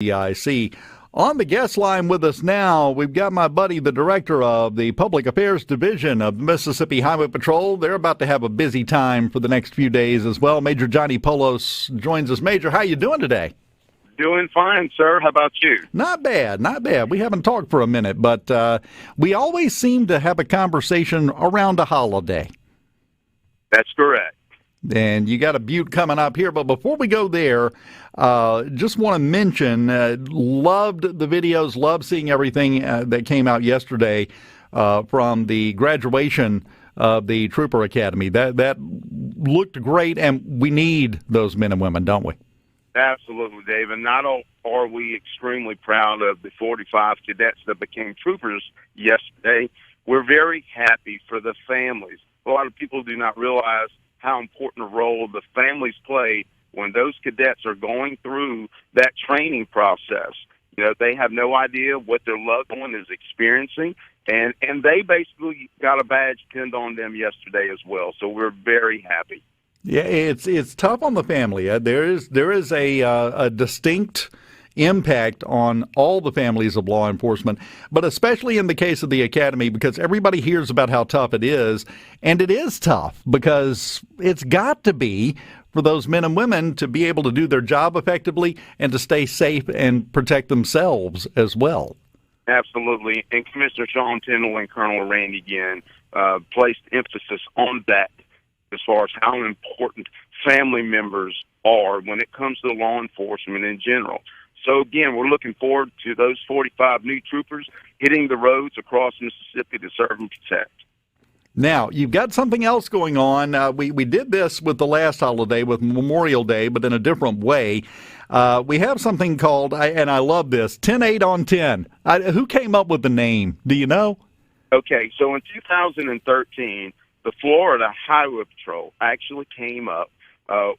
WIC. On the guest line with us now, we've got my buddy, the director of the Public Affairs Division of Mississippi Highway Patrol. They're about to have a busy time for the next few days as well. Major Johnny Poulos joins us. Major, how you doing today? Doing fine, sir. How about you? Not bad, not bad. We haven't talked for a minute, but we always seem to have a conversation around a holiday. That's correct. And you got a Butte coming up here. But before we go there, just want to mention, loved the videos, loved seeing everything that came out yesterday from the graduation of the Trooper Academy. That looked great, and we need those men and women, don't we? Absolutely, Dave. And not only are we extremely proud of the 45 cadets that became troopers yesterday, we're very happy for the families. A lot of people do not realize how important a role the families play when those cadets are going through that training process. You know, they have no idea what their loved one is experiencing, and they basically got a badge pinned on them yesterday as well. So we're very happy. Yeah, it's tough on the family. There is a distinct impact on all the families of law enforcement, but especially in the case of the academy, because everybody hears about how tough it is, and it is tough because it's got to be for those men and women to be able to do their job effectively and to stay safe and protect themselves as well. Absolutely, and Commissioner Sean Tyndall and Colonel Randy Ginn placed emphasis on that as far as how important family members are when it comes to law enforcement in general. So, again, we're looking forward to those 45 new troopers hitting the roads across Mississippi to serve and protect. Now, you've got something else going on. We did this with the last holiday, with Memorial Day, but in a different way. We have something called, and I love this, 10-8 on 10. Who came up with the name? Do you know? Okay, so in 2013, the Florida Highway Patrol actually came up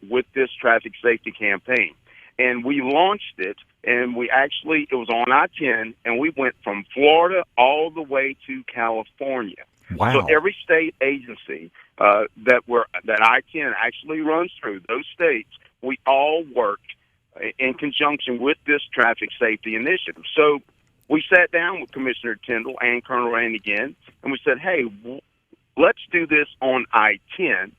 with this traffic safety campaign. And we launched it, and it was on I-10, and we went from Florida all the way to California. Wow. So every state agency that I-10 actually runs through, those states, we all worked in conjunction with this traffic safety initiative. So we sat down with Commissioner Tyndall and Colonel Randy Ginn, and we said, hey, let's do this on I-10,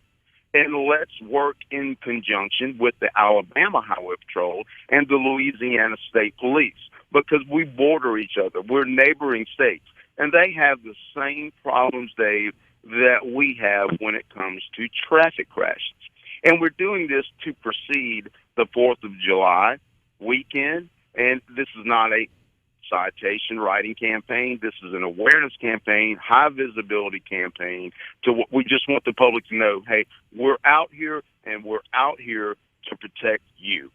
and let's work in conjunction with the Alabama Highway Patrol and the Louisiana State Police, because we border each other. We're neighboring states, and they have the same problems, Dave, that we have when it comes to traffic crashes. And we're doing this to precede the 4th of July weekend, and this is not a citation writing campaign. This is an awareness campaign, high visibility campaign. We just want the public to know, hey, we're out here, and we're out here to protect you.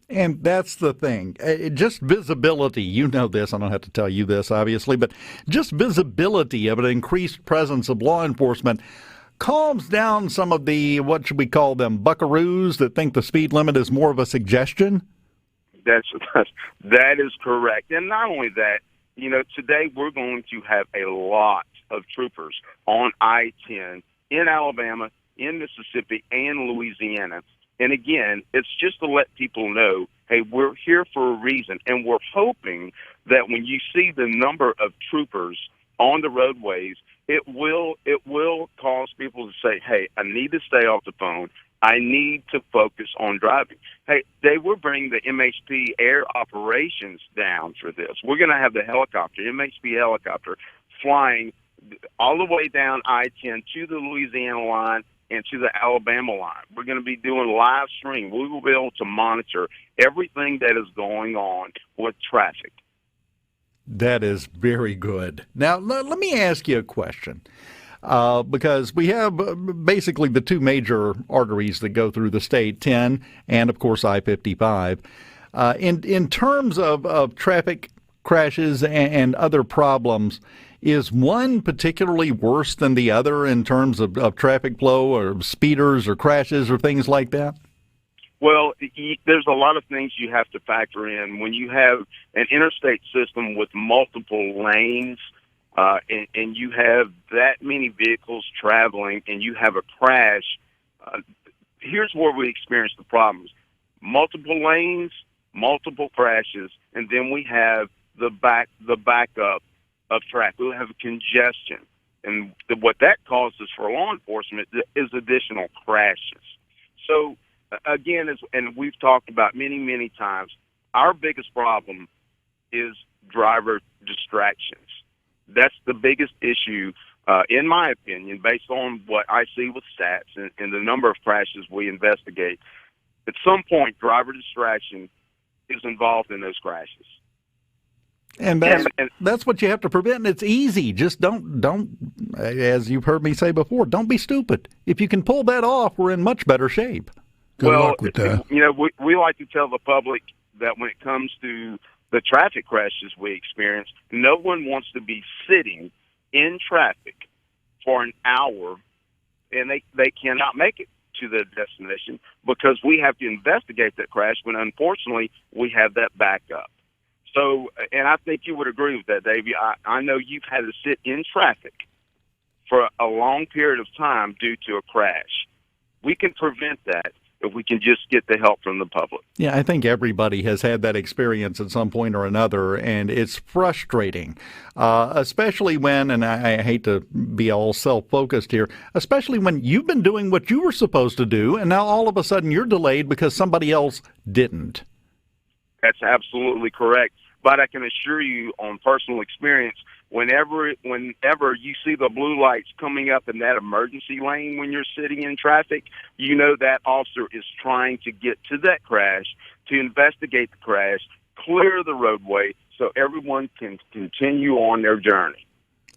And that's the thing. Just visibility, you know this, I don't have to tell you this, obviously, but just visibility of an increased presence of law enforcement calms down some of the, what should we call them, buckaroos that think the speed limit is more of a suggestion. That is correct. And not only that, you know, today we're going to have a lot of troopers on I-10 in Alabama, in Mississippi, and Louisiana. And again, it's just to let people know, hey, we're here for a reason. And we're hoping that when you see the number of troopers on the roadways, it will cause people to say, hey, I need to stay off the phone. I need to focus on driving. Hey, they were bringing the MHP air operations down for this. We're going to have the helicopter, MHP helicopter, flying all the way down I-10 to the Louisiana line and to the Alabama line. We're going to be doing live stream. We will be able to monitor everything that is going on with traffic. That is very good. Now, let me ask you a question. Because we have basically the two major arteries that go through the state, 10 and, of course, I-55. In terms of traffic crashes and other problems, is one particularly worse than the other in terms of traffic flow or speeders or crashes or things like that? Well, there's a lot of things you have to factor in. When you have an interstate system with multiple lanes, and you have that many vehicles traveling and you have a crash, here's where we experience the problems. Multiple lanes, multiple crashes, and then we have the backup of traffic. We'll have congestion. And what that causes for law enforcement is additional crashes. So, again, and we've talked about many, many times, our biggest problem is driver distractions. That's the biggest issue, in my opinion, based on what I see with stats and the number of crashes we investigate. At some point, driver distraction is involved in those crashes. And that's what you have to prevent, and it's easy. Just don't, as you've heard me say before, don't be stupid. If you can pull that off, we're in much better shape. Good luck with that. You know, we like to tell the public that when it comes to the traffic crashes we experience, no one wants to be sitting in traffic for an hour, and they cannot make it to the destination because we have to investigate that crash when, unfortunately, we have that backup. So, and I think you would agree with that, Davey. I know you've had to sit in traffic for a long period of time due to a crash. We can prevent that if we can just get the help from the public. Yeah, I think everybody has had that experience at some point or another, and it's frustrating, especially when, and I hate to be all self-focused here, especially when you've been doing what you were supposed to do, and now all of a sudden you're delayed because somebody else didn't. That's absolutely correct. But I can assure you on personal experience, whenever you see the blue lights coming up in that emergency lane when you're sitting in traffic, you know that officer is trying to get to that crash, to investigate the crash, clear the roadway so everyone can continue on their journey.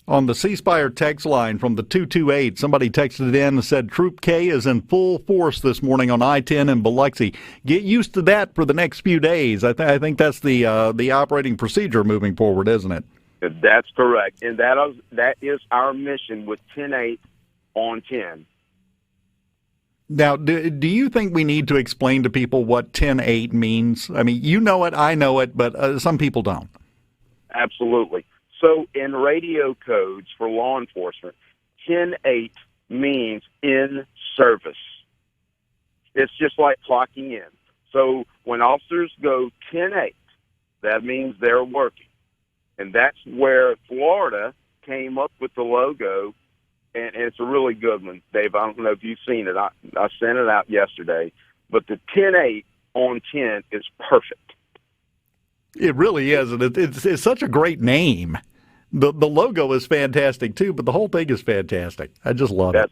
On the C Spire text line from the 228, somebody texted in and said Troop K is in full force this morning on I-10 in Biloxi. Get used to that for the next few days. I think that's the operating procedure moving forward, isn't it? That's correct, and that is our mission with 10-8 on 10. Now, do you think we need to explain to people what 10-8 means? I mean, you know it, I know it, but some people don't. Absolutely. So in radio codes for law enforcement, 10-8 means in service. It's just like clocking in. So when officers go 10-8, that means they're working. And that's where Florida came up with the logo, and it's a really good one, Dave. I don't know if you've seen it. I sent it out yesterday. But the 10-8 on 10 is perfect. It really is, and it's such a great name. The logo is fantastic too, but the whole thing is fantastic. I just love it.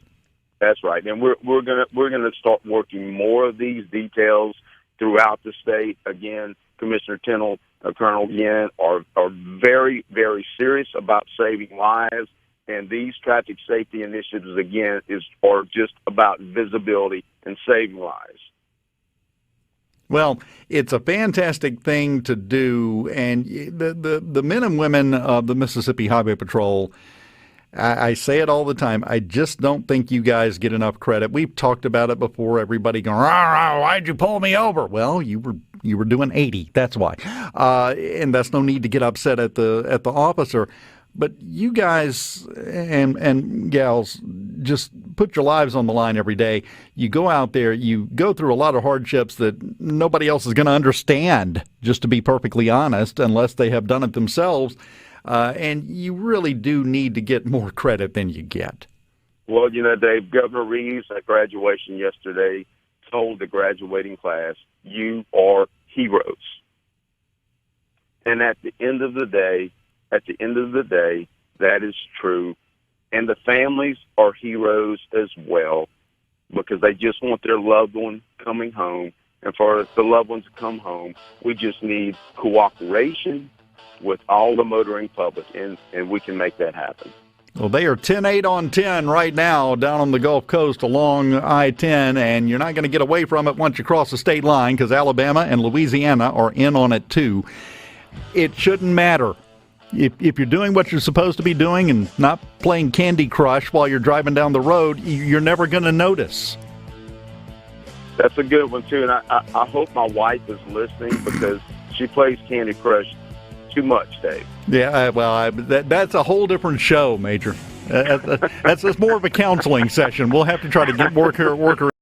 That's right, and we're gonna start working more of these details throughout the state. Again, Commissioner Tennell, Colonel Yen are very, very serious about saving lives, and these traffic safety initiatives again are just about visibility and saving lives. Well, it's a fantastic thing to do, and the men and women of the Mississippi Highway Patrol, I say it all the time, I just don't think you guys get enough credit. We've talked about it before, everybody going, rah, rah, why'd you pull me over? Well, you were doing 80, that's why. And that's no need to get upset at the officer. But you guys and gals just put your lives on the line every day. You go out there, you go through a lot of hardships that nobody else is going to understand, just to be perfectly honest, unless they have done it themselves. And you really do need to get more credit than you get. Well, you know, Dave, Governor Reeves at graduation yesterday told the graduating class, you are heroes. And at the end of the day, that is true. And the families are heroes as well because they just want their loved one coming home. And for the loved ones to come home, we just need cooperation with all the motoring public, and we can make that happen. Well, they are 10-8 on 10 right now down on the Gulf Coast along I-10, and you're not going to get away from it once you cross the state line because Alabama and Louisiana are in on it too. It shouldn't matter. If you're doing what you're supposed to be doing and not playing Candy Crush while you're driving down the road, you're never going to notice. That's a good one, too, and I hope my wife is listening because she plays Candy Crush too much, Dave. Yeah, well, that's a whole different show, Major. That's more of a counseling session. We'll have to try to work her